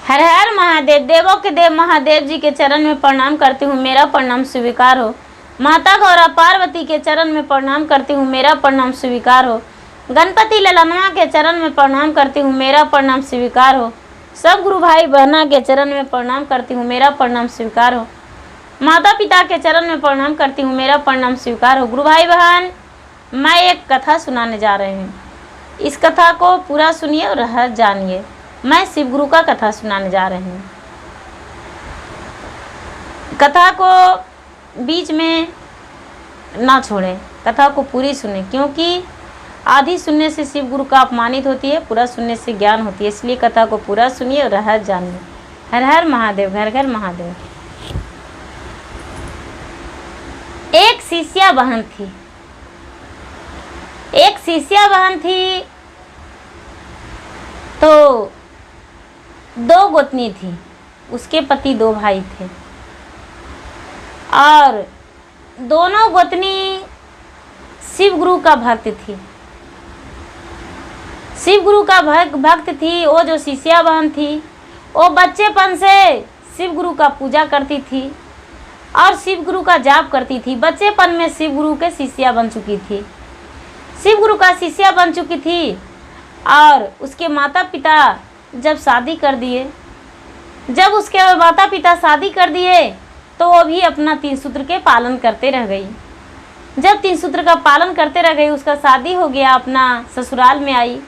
हर हर महादेव। देवों के देव महादेव जी के चरण में प्रणाम करती हूँ, मेरा प्रणाम स्वीकार हो। माता गौरा पार्वती के चरण में प्रणाम करती हूँ, मेरा प्रणाम स्वीकार हो। गणपति ललनवा के चरण में प्रणाम करती हूँ, मेरा प्रणाम स्वीकार हो। सब गुरु भाई बहना के चरण में प्रणाम करती हूँ, मेरा प्रणाम स्वीकार हो। माता पिता के चरण में प्रणाम करती हूँ, मेरा प्रणाम स्वीकार हो। गुरु भाई बहन, मैं एक कथा सुनाने जा रही हूँ। इस कथा को पूरा सुनिए और रहस्य जानिए। मैं शिव गुरु का कथा सुनाने जा रही हूँ। कथा को बीच में ना छोड़ें, कथा को पूरी सुने, क्योंकि आधी सुनने से शिव गुरु का अपमानित होती है, पूरा सुनने से ज्ञान होती है। इसलिए कथा को पूरा सुनिए और रहस्य जानिए। हर हर महादेव, घर घर महादेव। एक शिष्या बहन थी, एक शिष्या बहन थी तो दो गोतनी थी। उसके पति दो भाई थे और दोनों गोतनी शिव गुरु का भक्त थी। शिव गुरु का भक्त थी। वो जो शिष्या बहन थी वो बच्चेपन से शिव गुरु का पूजा करती थी और शिव गुरु का जाप करती थी। बच्चेपन में शिव गुरु के शिष्या बन चुकी थी, शिव गुरु का शिष्या बन चुकी थी। और उसके माता पिता जब शादी कर दिए, जब उसके माता पिता शादी कर दिए तो वो भी अपना 3 सूत्र के पालन करते रह गई। जब 3 सूत्र का पालन करते रह गई, उसका शादी हो गया, अपना ससुराल में आई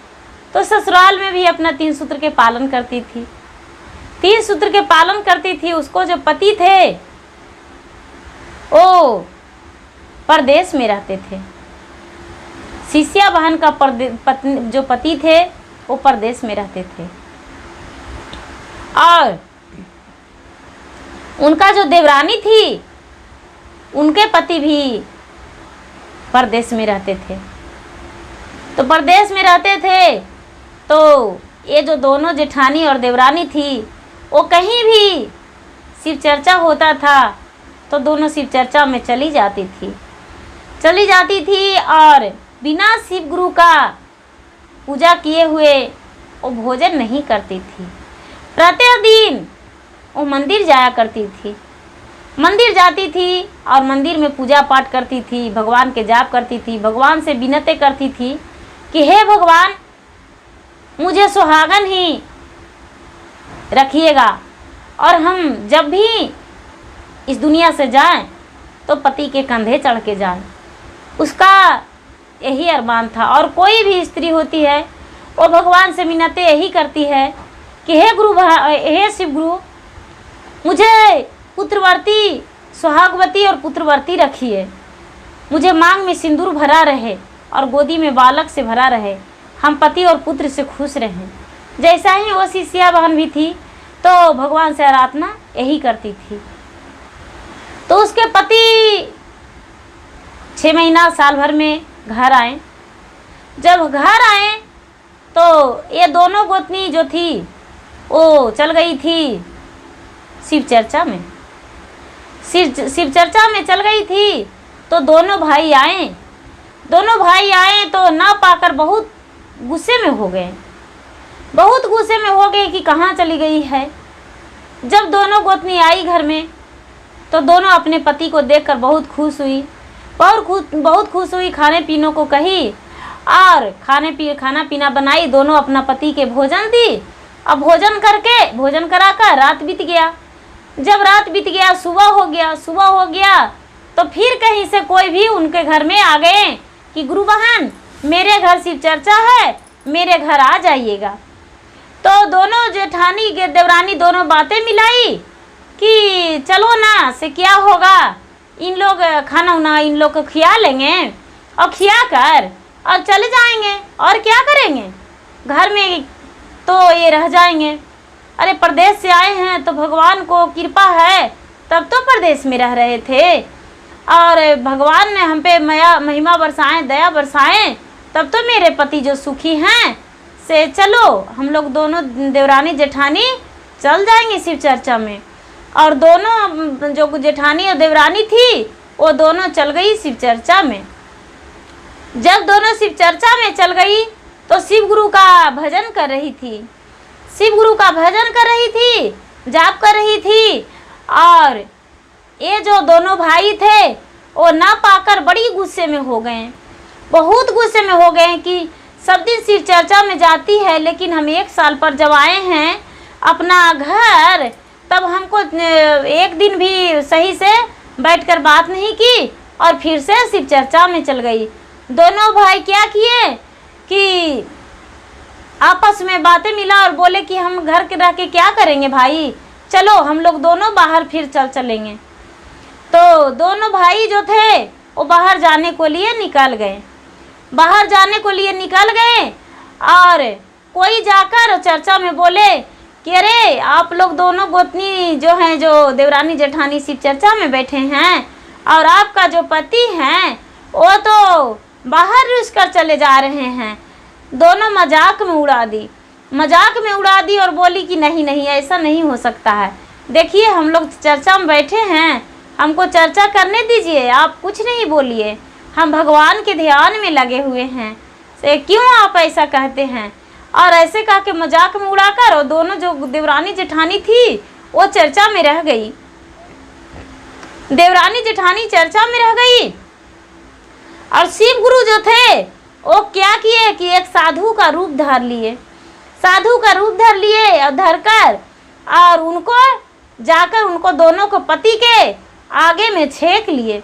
तो ससुराल में भी अपना 3 सूत्र के पालन करती थी। 3 सूत्र के पालन करती थी। उसको जो पति थे वो परदेश में रहते थे। शिष्या बहन का जो पति थे वो परदेश में रहते थे और उनका जो देवरानी थी उनके पति भी परदेश में रहते थे। तो परदेश में रहते थे तो ये जो दोनों जेठानी और देवरानी थी वो कहीं भी शिव चर्चा होता था तो दोनों शिव चर्चा में चली जाती थी और बिना शिव गुरु का पूजा किए हुए वो भोजन नहीं करती थी। प्रत्येक दिन वो मंदिर जाया करती थी, मंदिर जाती थी और मंदिर में पूजा पाठ करती थी, भगवान के जाप करती थी, भगवान से विनती करती थी कि हे भगवान, मुझे सुहागन ही रखिएगा और हम जब भी इस दुनिया से जाएं तो पति के कंधे चढ़ के जाएं। उसका यही अरमान था। और कोई भी स्त्री होती है वो भगवान से विनती यही करती है कि हे शिव गुरु, मुझे पुत्रवती, सुहागवती और पुत्रवती रखिए। मुझे मांग में सिंदूर भरा रहे और गोदी में बालक से भरा रहे। हम पति और पुत्र से खुश रहें। जैसा ही वो शिष्या बहन भी थी तो भगवान से आराधना यही करती थी। तो उसके पति 6 महीना साल भर में घर आए। जब घर आए तो ये दोनों गोतनी जो थी वो चल गई थी शिव चर्चा में। शिव चर्चा में चल गई थी तो दोनों भाई आए तो ना पाकर बहुत गुस्से में हो गए कि कहाँ चली गई है। जब दोनों गोतनी आई घर में तो दोनों अपने पति को देखकर बहुत खुश हुई, खाने पीने को कही और खाना पीना बनाई। दोनों अपना पति के भोजन दी। अब भोजन कराकर रात बीत गया। जब रात बीत गया, सुबह हो गया तो फिर कहीं से कोई भी उनके घर में आ गए कि गुरु बहन, मेरे घर शिव चर्चा है, मेरे घर आ जाइएगा। तो दोनों जेठानी के देवरानी दोनों बातें मिलाई कि चलो ना से क्या होगा, इन लोग खाना उना इन लोग को खिला लेंगे और खिला कर और चले जाएंगे और क्या करेंगे, घर में तो ये रह जाएंगे। अरे परदेश से आए हैं तो भगवान को कृपा है, तब तो परदेश में रह रहे थे और भगवान ने हम पे महिमा बरसाएं, दया बरसाएं, तब तो मेरे पति जो सुखी हैं से चलो हम लोग दोनों देवरानी जेठानी चल जाएंगे शिव चर्चा में। और दोनों जो जेठानी और देवरानी थी वो दोनों चल गई शिव चर्चा में। जब दोनों शिव चर्चा में चल गई तो शिव गुरु का भजन कर रही थी। शिव गुरु का भजन कर रही थी, जाप कर रही थी। और ये जो दोनों भाई थे वो ना पाकर बड़ी गुस्से में हो गए, बहुत गुस्से में हो गए कि सब दिन शिव चर्चा में जाती है, लेकिन हम 1 साल पर जब आए हैं अपना घर, तब हमको एक दिन भी सही से बैठकर बात नहीं की और फिर से शिव चर्चा में चल गई। दोनों भाई क्या किए कि आपस में बातें मिला और बोले कि हम घर के रह के क्या करेंगे भाई, चलो हम लोग दोनों बाहर फिर चलेंगे। तो दोनों भाई जो थे वो बाहर जाने को लिए निकल गए, बाहर जाने को लिए निकल गए। और कोई जाकर चर्चा में बोले कि अरे आप लोग दोनों गोतनी जो हैं, जो देवरानी जेठानी शिव चर्चा में बैठे हैं और आपका जो पति हैं वो तो बाहर रुस कर चले जा रहे हैं। दोनों मजाक में उड़ा दी, मजाक में उड़ा दी और बोली कि नहीं नहीं ऐसा नहीं हो सकता है, देखिए हम लोग चर्चा में बैठे हैं, हमको चर्चा करने दीजिए, आप कुछ नहीं बोलिए, हम भगवान के ध्यान में लगे हुए हैं, से क्यों आप ऐसा कहते हैं। और ऐसे कह के मजाक में उड़ाकर और दोनों जो देवरानी जेठानी थी वो चर्चा में रह गई, देवरानी जेठानी चर्चा में रह गई। और शिव गुरु जो थे वो क्या किए कि एक साधु का रूप धर लिए, साधु का रूप धर लिए और धरकर और उनको जाकर उनको दोनों को पति के आगे में छेक लिए,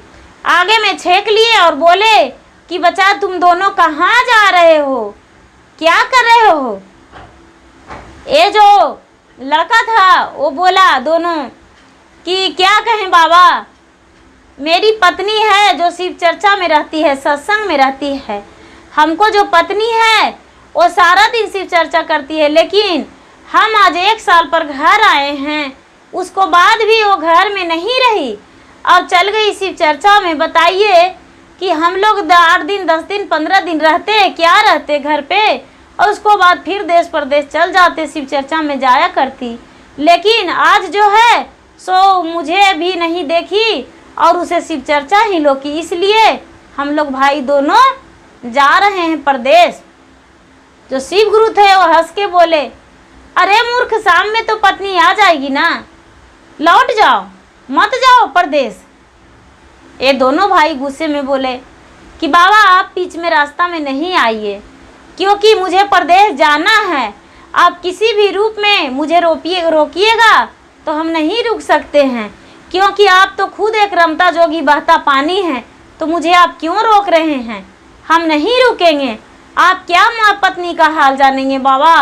आगे में छेक लिए और बोले कि बच्चा तुम दोनों कहाँ जा रहे हो, क्या कर रहे हो। ये जो लड़का था वो बोला दोनों कि क्या कहें बाबा, मेरी पत्नी है जो शिव चर्चा में रहती है, सत्संग में रहती है, हमको जो पत्नी है वो सारा दिन शिव चर्चा करती है, लेकिन हम आज 1 साल पर घर आए हैं, उसको बाद भी वो घर में नहीं रही और चल गई शिव चर्चा में। बताइए कि हम लोग 8 दिन 10 दिन 15 दिन रहते, क्या रहते घर पे, और उसको बाद फिर देश परदेश चल जाते, शिव चर्चा में जाया करती, लेकिन आज जो है सो मुझे भी नहीं देखी और उसे शिव चर्चा ही लो की, इसलिए हम लोग भाई दोनों जा रहे हैं परदेश। जो शिव गुरु थे वो हंस के बोले, अरे मूर्ख, शाम में तो पत्नी आ जाएगी ना, लौट जाओ, मत जाओ परदेश। ये दोनों भाई गुस्से में बोले कि बाबा आप बीच में रास्ता में नहीं आइए, क्योंकि मुझे परदेश जाना है, आप किसी भी रूप में मुझे रोकिएगा तो हम नहीं रुक सकते हैं, क्योंकि आप तो खुद एक रमता जोगी बहता पानी हैं, तो मुझे आप क्यों रोक रहे हैं, हम नहीं रुकेंगे। आप क्या माँ पत्नी का हाल जानेंगे बाबा,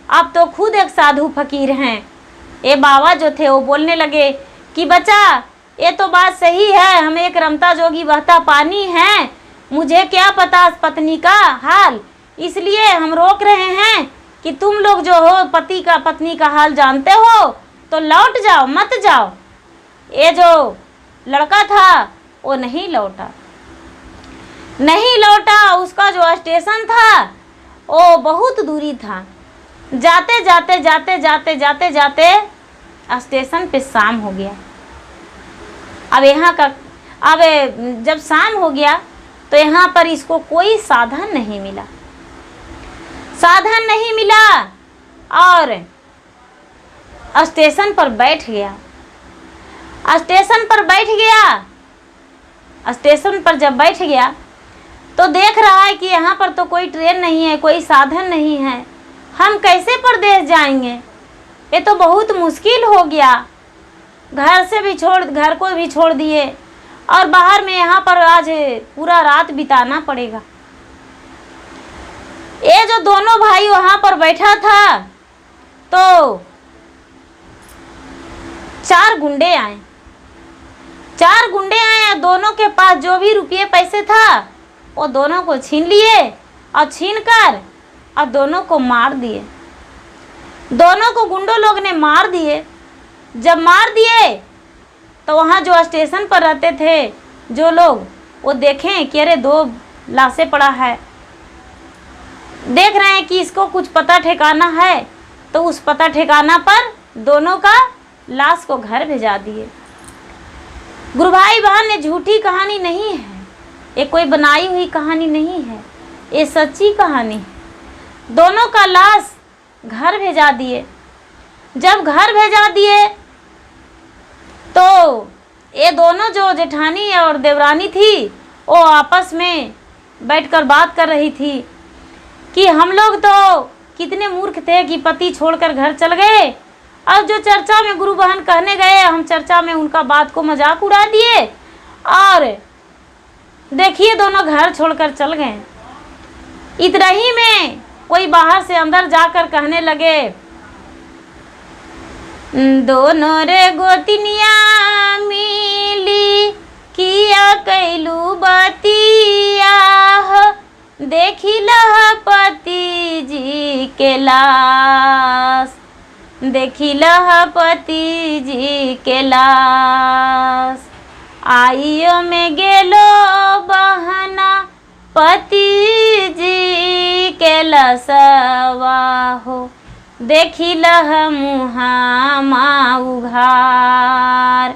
आप तो खुद एक साधु फकीर हैं। ये बाबा जो थे वो बोलने लगे कि बच्चा ये तो बात सही है, हम एक रमता जोगी बहता पानी हैं, मुझे क्या पता पत्नी का हाल, इसलिए हम रोक रहे हैं कि तुम लोग जो हो पति का पत्नी का हाल जानते हो तो लौट जाओ, मत जाओ। ये जो लड़का था वो नहीं लौटा, नहीं लौटा। उसका जो स्टेशन था वो बहुत दूरी था, जाते जाते जाते जाते जाते जाते स्टेशन पे शाम हो गया। अब जब शाम हो गया तो यहाँ पर इसको कोई साधन नहीं मिला, साधन नहीं मिला और स्टेशन पर बैठ गया, स्टेशन पर बैठ गया। स्टेशन पर जब बैठ गया तो देख रहा है कि यहाँ पर तो कोई ट्रेन नहीं है, कोई साधन नहीं है, हम कैसे परदेश जाएंगे, ये तो बहुत मुश्किल हो गया। घर को भी छोड़ दिए और बाहर में यहाँ पर आज पूरा रात बिताना पड़ेगा। ये जो दोनों भाई वहाँ पर बैठा था तो 4 गुंडे आए, 4 गुंडे आए, दोनों के पास जो भी रुपये पैसे था वो दोनों को छीन लिए और छीन कर और दोनों को मार दिए। दोनों को गुंडों लोग ने मार दिए। जब मार दिए तो वहाँ जो स्टेशन पर रहते थे जो लोग वो देखें कि अरे 2 लाशें पड़ा है, देख रहे हैं कि इसको कुछ पता ठिकाना है, तो उस पता ठिकाना पर दोनों का लाश को घर भेजा दिए। गुरु भाई बहन ने झूठी कहानी नहीं है, ये कोई बनाई हुई कहानी नहीं है, ये सच्ची कहानी है। दोनों का लाश घर भेजा दिए जब घर भेजा दिए तो ये दोनों जो जेठानी और देवरानी थी वो आपस में बैठकर बात कर रही थी कि हम लोग तो कितने मूर्ख थे कि पति छोड़कर घर चल गए। अब जो चर्चा में गुरु बहन कहने गए, हम चर्चा में उनका बात को मजाक उड़ा दिए और देखिए दोनों घर छोड़कर चल गए। इतना ही में कोई बाहर से अंदर जाकर कहने लगे, दोनों रे गोतिनिया मिली किया कैलू बतिया, देखी लह पति जी के लाश, देखी लह पति जी के लाश, आइयो में गेलो बहना पति जी के लसवा हो, देखी लह मुहामा उघार,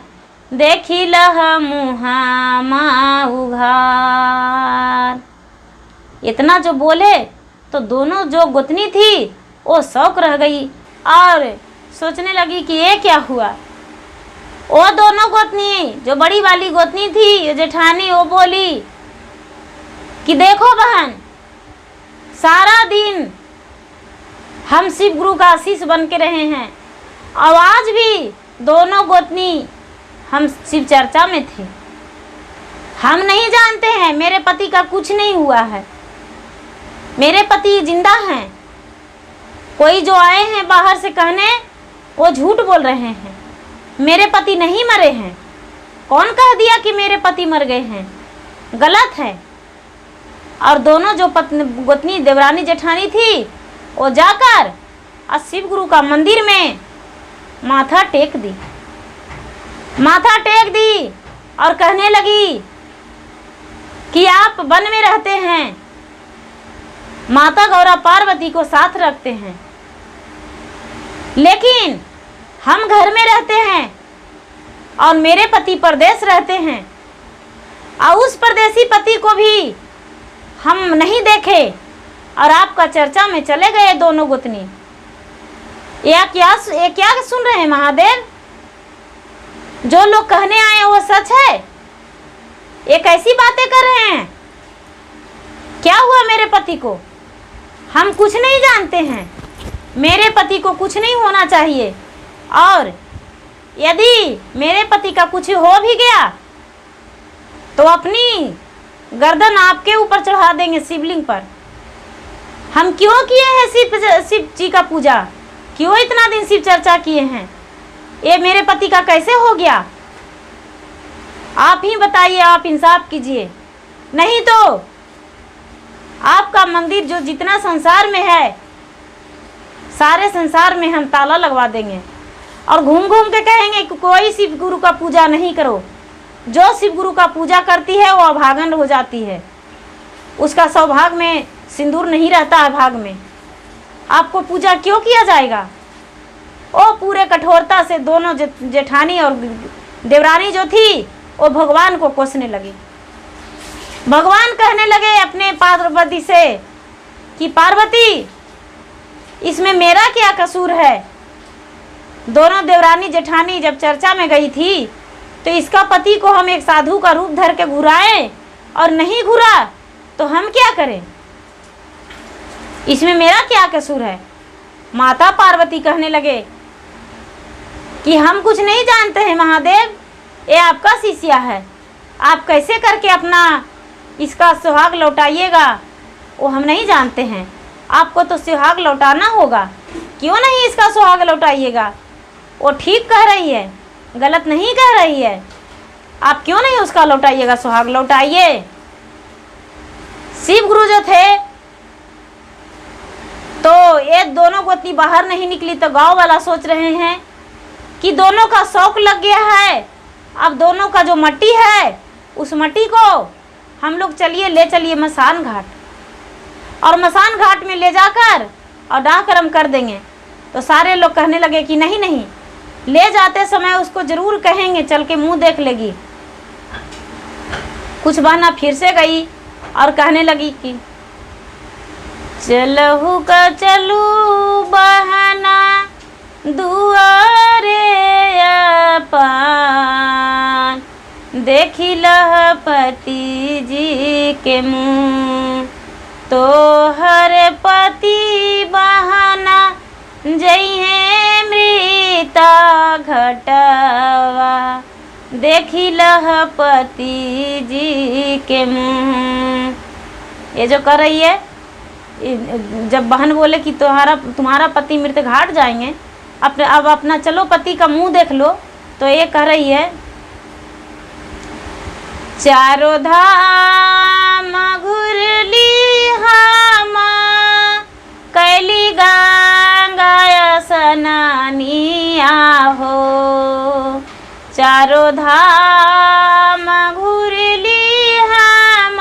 देखी लह मुहामा उघार। इतना जो बोले तो दोनों जो गोतनी थी वो शौक रह गई और सोचने लगी कि ये क्या हुआ। वो दोनों गोतनी, जो बड़ी वाली गोतनी थी ये जेठानी, वो बोली कि देखो बहन, सारा दिन हम शिव गुरु का आशीष बन के रहे हैं और आज भी दोनों गोतनी हम शिव चर्चा में थे। हम नहीं जानते हैं, मेरे पति का कुछ नहीं हुआ है, मेरे पति जिंदा हैं। कोई जो आए हैं बाहर से कहने वो झूठ बोल रहे हैं, मेरे पति नहीं मरे हैं। कौन कह दिया कि मेरे पति मर गए हैं? गलत है। और दोनों जो गोतनी देवरानी जेठानी थी वो जाकर शिव गुरु का मंदिर में माथा टेक दी, माथा टेक दी और कहने लगी कि आप वन में रहते हैं, माता गौरा पार्वती को साथ रखते हैं, लेकिन हम घर में रहते हैं और मेरे पति परदेश रहते हैं और उस परदेसी पति को भी हम नहीं देखे और आपका चर्चा में चले गए दोनों गोतनी। ये क्या सुन रहे हैं महादेव? जो लोग कहने आए वो सच है? ये कैसी बातें कर रहे हैं? क्या हुआ मेरे पति को? हम कुछ नहीं जानते हैं, मेरे पति को कुछ नहीं होना चाहिए और यदि मेरे पति का कुछ हो भी गया तो अपनी गर्दन आपके ऊपर चढ़ा देंगे शिवलिंग पर। हम क्यों किए हैं शिव जी का पूजा? क्यों इतना दिन शिव चर्चा किए हैं? ये मेरे पति का कैसे हो गया? आप ही बताइए, आप इंसाफ कीजिए, नहीं तो आपका मंदिर जो जितना संसार में है सारे संसार में हम ताला लगवा देंगे और घूम घूम के कहेंगे कि कोई शिव गुरु का पूजा नहीं करो। जो शिव गुरु का पूजा करती है वो अभागन हो जाती है, उसका सौभाग्य में सिंदूर नहीं रहता है भाग में। आपको पूजा क्यों किया जाएगा? वो पूरे कठोरता से दोनों जेठानी और देवरानी जो थी वो भगवान को कोसने लगी। भगवान कहने लगे अपने पार्वती से कि पार्वती, इसमें मेरा क्या कसूर है? दोनों देवरानी जेठानी जब चर्चा में गई थी तो इसका पति को हम एक साधु का रूप धर के घुराए और नहीं घुरा तो हम क्या करें? इसमें मेरा क्या कसूर है? माता पार्वती कहने लगे कि हम कुछ नहीं जानते हैं महादेव, ये आपका शिष्या है, आप कैसे करके अपना इसका सुहाग लौटाइएगा वो हम नहीं जानते हैं। आपको तो सुहाग लौटाना होगा, क्यों नहीं इसका सुहाग लौटाइएगा? वो ठीक कह रही है, गलत नहीं कह रही है। आप क्यों नहीं उसका लौटाइएगा सुहाग? लौटाइए। शिव गुरु जो थे तो ये दोनों गोतनी बाहर नहीं निकली तो गांव वाला सोच रहे हैं कि दोनों का शौक लग गया है। अब दोनों का जो मट्टी है उस मट्टी को हम लोग ले चलिए मसान घाट और मसान घाट में ले जाकर और दाह कर्म कर देंगे। तो सारे लोग कहने लगे कि नहीं नहीं, ले जाते समय उसको जरूर कहेंगे, चल के मुंह देख लेगी। कुछ बहना फिर से गई और कहने लगी कि चलहु का चलू बहना दुआरे अपन देखी लह पति जी के मुँह, तो हर पति बहाना जइहे मृता घटवा देखी लह पति जी के मुँह। ये जो कर रही है, जब बहन बोले कि तुम्हारा पति मृत घाट जाएंगे, अब अपना चलो पति का मुंह देख लो, तो ये कह रही है चारों धाम घुरली हम कैली गंगा स्नानिया हो, चारों धाम घुरली हम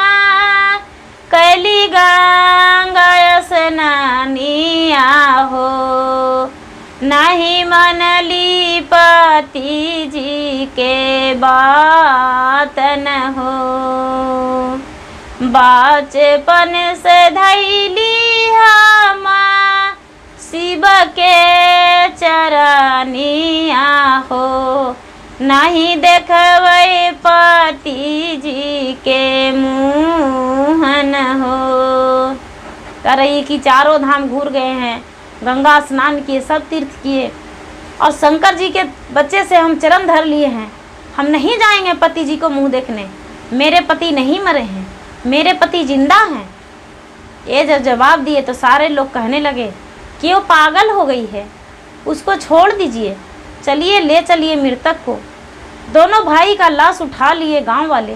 कैली गंगा स्नानिया हो, नहीं मनली पति जी के बात न हो, बचपन से धैली हम शिव के चरनिया हो, नहीं देखबै पति जी के मुँह न हो। कह रही कि चारों धाम घूर गए हैं, गंगा स्नान किए, सब तीर्थ किए, और शंकर जी के बच्चे से हम चरण धर लिए हैं, हम नहीं जाएंगे पति जी को मुंह देखने, मेरे पति नहीं मरे हैं, मेरे पति जिंदा हैं। ये जब जवाब दिए तो सारे लोग कहने लगे कि वो पागल हो गई है, उसको छोड़ दीजिए, चलिए ले चलिए मृतक को। दोनों भाई का लाश उठा लिए गांव वाले,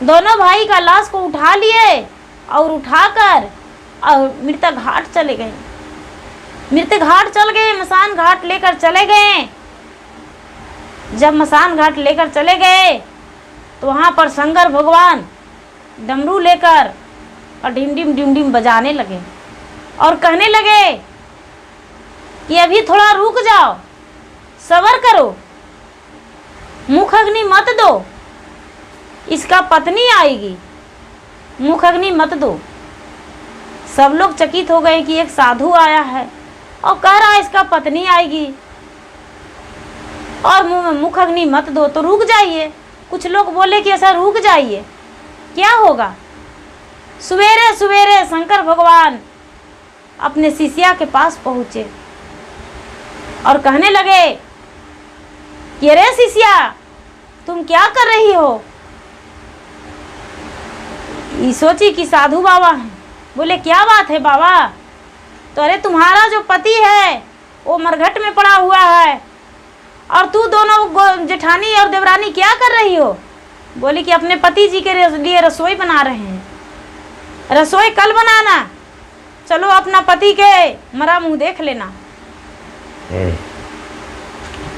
दोनों भाई का लाश को उठा लिए और उठाकर और मृतक घाट चले गए, मृतक घाट चल गए, मसान घाट लेकर चले गए। जब मसान घाट लेकर चले गए तो वहाँ पर शंकर भगवान डमरू लेकर और डिम डिम बजाने लगे और कहने लगे कि अभी थोड़ा रुक जाओ, सब्र करो, मुख अग्नि मत दो, इसका पत्नी आएगी, मुख अग्नि मत दो। सब लोग चकित हो गए कि एक साधु आया है और कह रहा है इसका पत्नी आएगी और मुख अग्नि मत दो, तो रुक जाइए। कुछ लोग बोले कि ऐसा रुक जाइए, क्या होगा। सवेरे सवेरे शंकर भगवान अपने शिष्या के पास पहुँचे और कहने लगे कि अरे शिष्या, तुम क्या कर रही हो। ये सोची कि साधु बाबा हैं, बोले क्या बात है बाबा। तो अरे तुम्हारा जो पति है वो मरघट में पड़ा हुआ है और तू दोनों जेठानी और देवरानी क्या कर रही हो। बोली कि अपने पति जी के लिए रसोई बना रहे हैं, रसोई कल बनाना, चलो अपना पति के मरा मुंह देख लेना।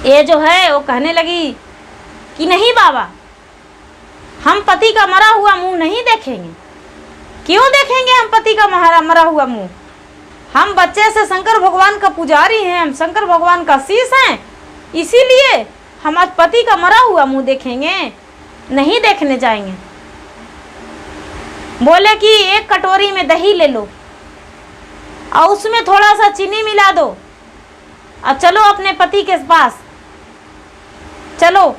ये जो है वो कहने लगी कि नहीं बाबा, हम पति का मरा हुआ मुंह नहीं देखेंगे। क्यों देखेंगे हम पति का मरा हुआ मुंह। हम बच्चे से शंकर भगवान का पुजारी हैं, हम शंकर भगवान का शीश हैं, इसीलिए हम आज पति का मरा हुआ मुंह देखेंगे, नहीं देखने जाएंगे। बोले कि एक कटोरी में दही ले लो और उसमें थोड़ा सा चीनी मिला दो और चलो अपने पति के पास चलो।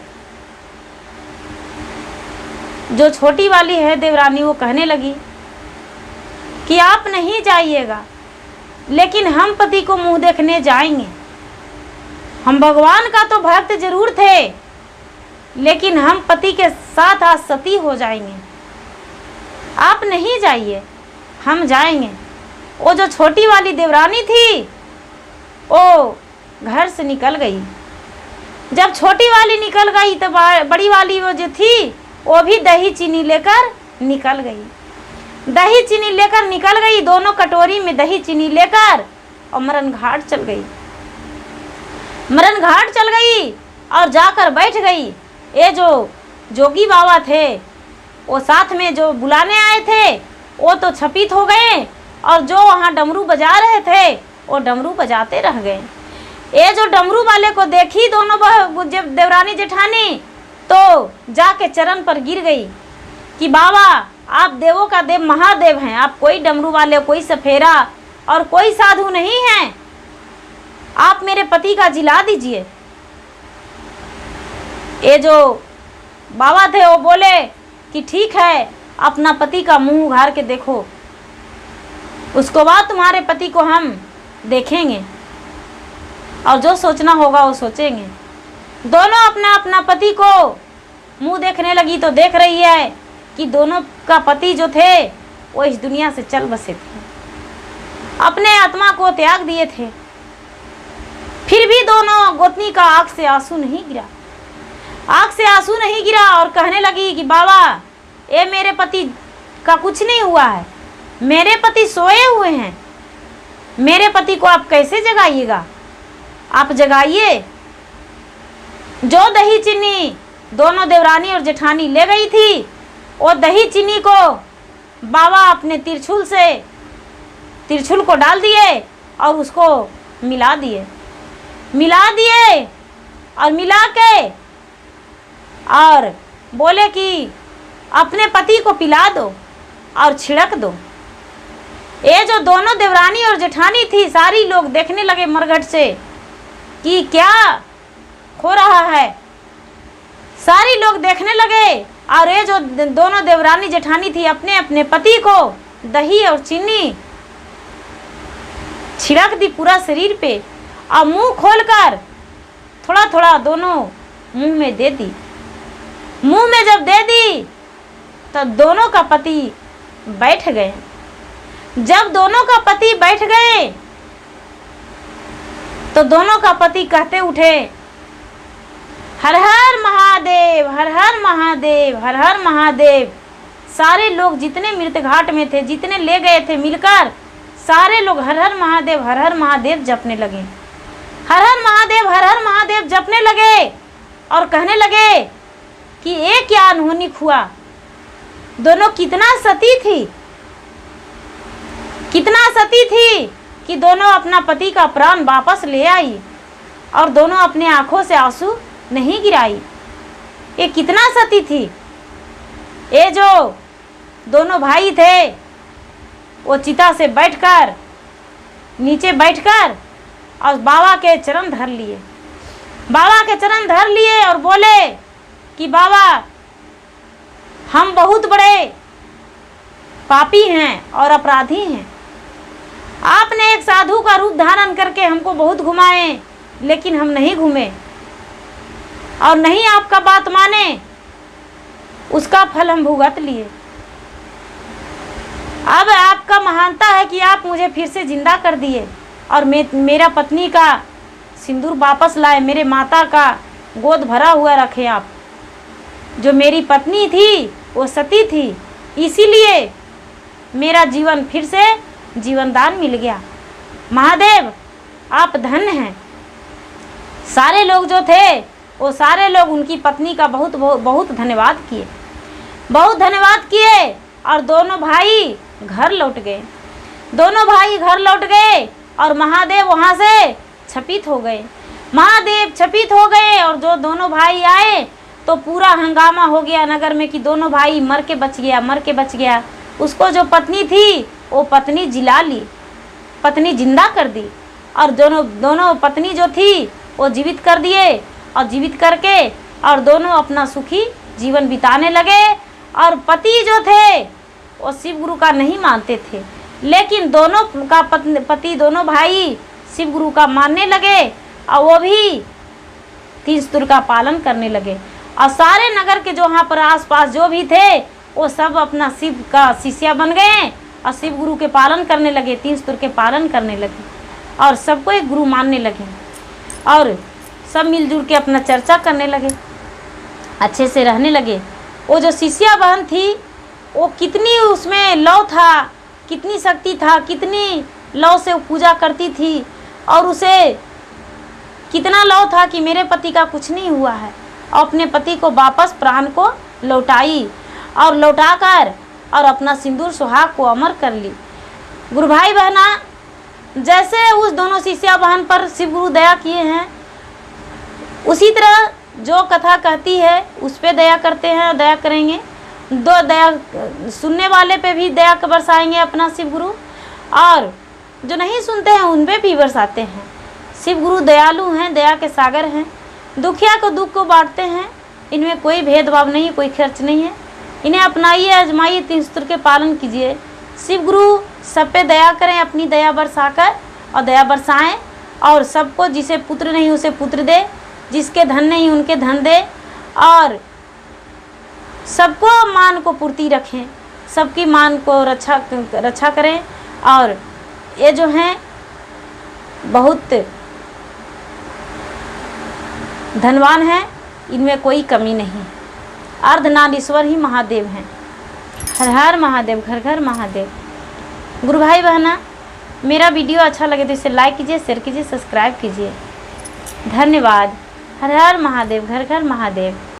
जो छोटी वाली है देवरानी वो कहने लगी कि आप नहीं जाइएगा, लेकिन हम पति को मुंह देखने जाएंगे। हम भगवान का तो भक्त जरूर थे, लेकिन हम पति के साथ आज सती हो जाएंगे। आप नहीं जाइए, हम जाएंगे। वो जो छोटी वाली देवरानी थी वो घर से निकल गई। जब छोटी वाली निकल गई तो बड़ी वाली वो जो थी वो भी दही चीनी लेकर निकल गई। दही चीनी लेकर निकल गई, दोनों कटोरी में दही चीनी लेकर, और मरण घाट चल गई। मरण घाट चल गई और जाकर बैठ गई। ये जो जोगी बाबा थे वो साथ में जो बुलाने आए थे वो तो छपित हो गए, और जो वहाँ डमरू बजा रहे थे वो डमरू बजाते रह गए। ये जो डमरू वाले को देखी दोनों जब देवरानी जेठानी, तो जाके चरण पर गिर गई कि बाबा आप देवों का देव महादेव हैं, आप कोई डमरू वाले, कोई सफेरा और कोई साधु नहीं हैं। आप मेरे पति का जिला दीजिए। ये जो बाबा थे वो बोले कि ठीक है, अपना पति का मुंह उघार के देखो, उसको बाद तुम्हारे पति को हम देखेंगे और जो सोचना होगा वो सोचेंगे। दोनों अपना अपना पति को मुंह देखने लगी तो देख रही है कि दोनों का पति जो थे वो इस दुनिया से चल बसे थे, अपने आत्मा को त्याग दिए थे। फिर भी दोनों गोतनी का आंख से आंसू नहीं गिरा, आंख से आंसू नहीं गिरा और कहने लगी कि बाबा, ये मेरे पति का कुछ नहीं हुआ है, मेरे पति सोए हुए हैं, मेरे पति को आप कैसे जगाइएगा? आप जगाइए। जो दही चीनी दोनों देवरानी और जेठानी ले गई थी, वो दही चीनी को बाबा अपने तिरछुल को डाल दिए और उसको मिला दिए और मिला के और बोले कि अपने पति को पिला दो और छिड़क दो। ये जो दोनों देवरानी और जेठानी थी, सारी लोग देखने लगे मरघट से कि क्या हो रहा है। सारी लोग देखने लगे और ये जो दोनों देवरानी जेठानी थी, अपने अपने पति को दही और चीनी छिड़क दी पूरा शरीर पे और मुंह खोलकर थोड़ा थोड़ा दोनों मुंह में दे दी। मुंह में जब दे दी तो दोनों का पति बैठ गए। जब दोनों का पति बैठ गए तो दोनों का पति कहते उठे, हर हर महादेव, हर हर महादेव, हर हर महादेव। सारे लोग जितने मृत घाट में थे, जितने ले गए थे मिलकर, सारे लोग हर हर महादेव, हर हर महादेव जपने लगे। हर हर महादेव, हर हर महादेव जपने लगे और कहने लगे कि ये क्या अनहोनी हुआ। दोनों कितना सती थी कि दोनों अपना पति का प्राण वापस ले आई और दोनों अपने आंखों से आंसू नहीं गिराई। ये कितना सती थी। ये जो दोनों भाई थे वो चिता से बैठकर नीचे बैठकर और बाबा के चरण धर लिए और बोले कि बाबा, हम बहुत बड़े पापी हैं और अपराधी हैं। आपने एक साधु का रूप धारण करके हमको बहुत घुमाए, लेकिन हम नहीं घूमे और नहीं आपका बात माने, उसका फल हम भुगत लिए। अब आपका महानता है कि आप मुझे फिर से जिंदा कर दिए और मेरा पत्नी का सिंदूर वापस लाए, मेरे माता का गोद भरा हुआ रखे आप। जो मेरी पत्नी थी वो सती थी, इसीलिए मेरा जीवन फिर से जीवन दान मिल गया। महादेव आप धन्य हैं। सारे लोग जो थे वो सारे लोग उनकी पत्नी का बहुत बहुत बहुत धन्यवाद किए और दोनों भाई घर लौट गए और महादेव वहाँ से छपित हो गए और जो दोनों भाई आए तो पूरा हंगामा हो गया नगर में कि दोनों भाई मर के बच गया। उसको जो पत्नी थी वो पत्नी जिला ली, पत्नी जिंदा कर दी और दोनों पत्नी जो थी वो जीवित कर दिए और जीवित करके और दोनों अपना सुखी जीवन बिताने लगे। और पति जो थे वो शिव गुरु का नहीं मानते थे, लेकिन दोनों का पति दोनों भाई शिव गुरु का मानने लगे और वो भी 3 स्तुर का पालन करने लगे। और सारे नगर के जो वहाँ पर आसपास जो भी थे वो सब अपना शिव का शिष्य बन गए और शिव गुरु के पालन करने लगे, 3 स्तुर के पालन करने लगे और सबको एक गुरु मानने लगे और सब मिलजुल के अपना चर्चा करने लगे, अच्छे से रहने लगे। वो जो शिष्या बहन थी वो कितनी उसमें लौ था, कितनी शक्ति था, कितनी लौ से वो पूजा करती थी और उसे कितना लौ था कि मेरे पति का कुछ नहीं हुआ है और अपने पति को वापस प्राण को लौटाई और लौटाकर और अपना सिंदूर सुहाग को अमर कर ली। गुरु भाई बहना, जैसे उस दोनों शिष्या बहन पर शिव गुरु दया किए हैं, उसी तरह जो कथा कहती है उस पे दया करते हैं और दया करेंगे। दया सुनने वाले पे भी दया बरसाएंगे अपना शिव गुरु और जो नहीं सुनते हैं उन पे भी बरसाते हैं। शिव गुरु दयालु हैं, दया के सागर हैं, दुखिया को दुख को बांटते हैं। इनमें कोई भेदभाव नहीं है, कोई खर्च नहीं है। इन्हें अपनाइए, आजमाइए, 3 सूत्र के पालन कीजिए। शिव गुरु सब पे दया करें, अपनी दया बरसाकर और दया बरसाएं, और सबको, जिसे पुत्र नहीं उसे पुत्र दे, जिसके धन नहीं उनके धन दे, और सबको मान को पूर्ति रखें, सबकी मान को रक्षा करें। और ये जो हैं बहुत धनवान हैं, इनमें कोई कमी नहीं। अर्धनारीश्वर ही महादेव हैं। हर हर महादेव, घर घर महादेव। गुरु भाई बहना, मेरा वीडियो अच्छा लगे तो इसे लाइक कीजिए, शेयर कीजिए, सब्सक्राइब कीजिए। धन्यवाद। हर हर महादेव, घर घर महादेव।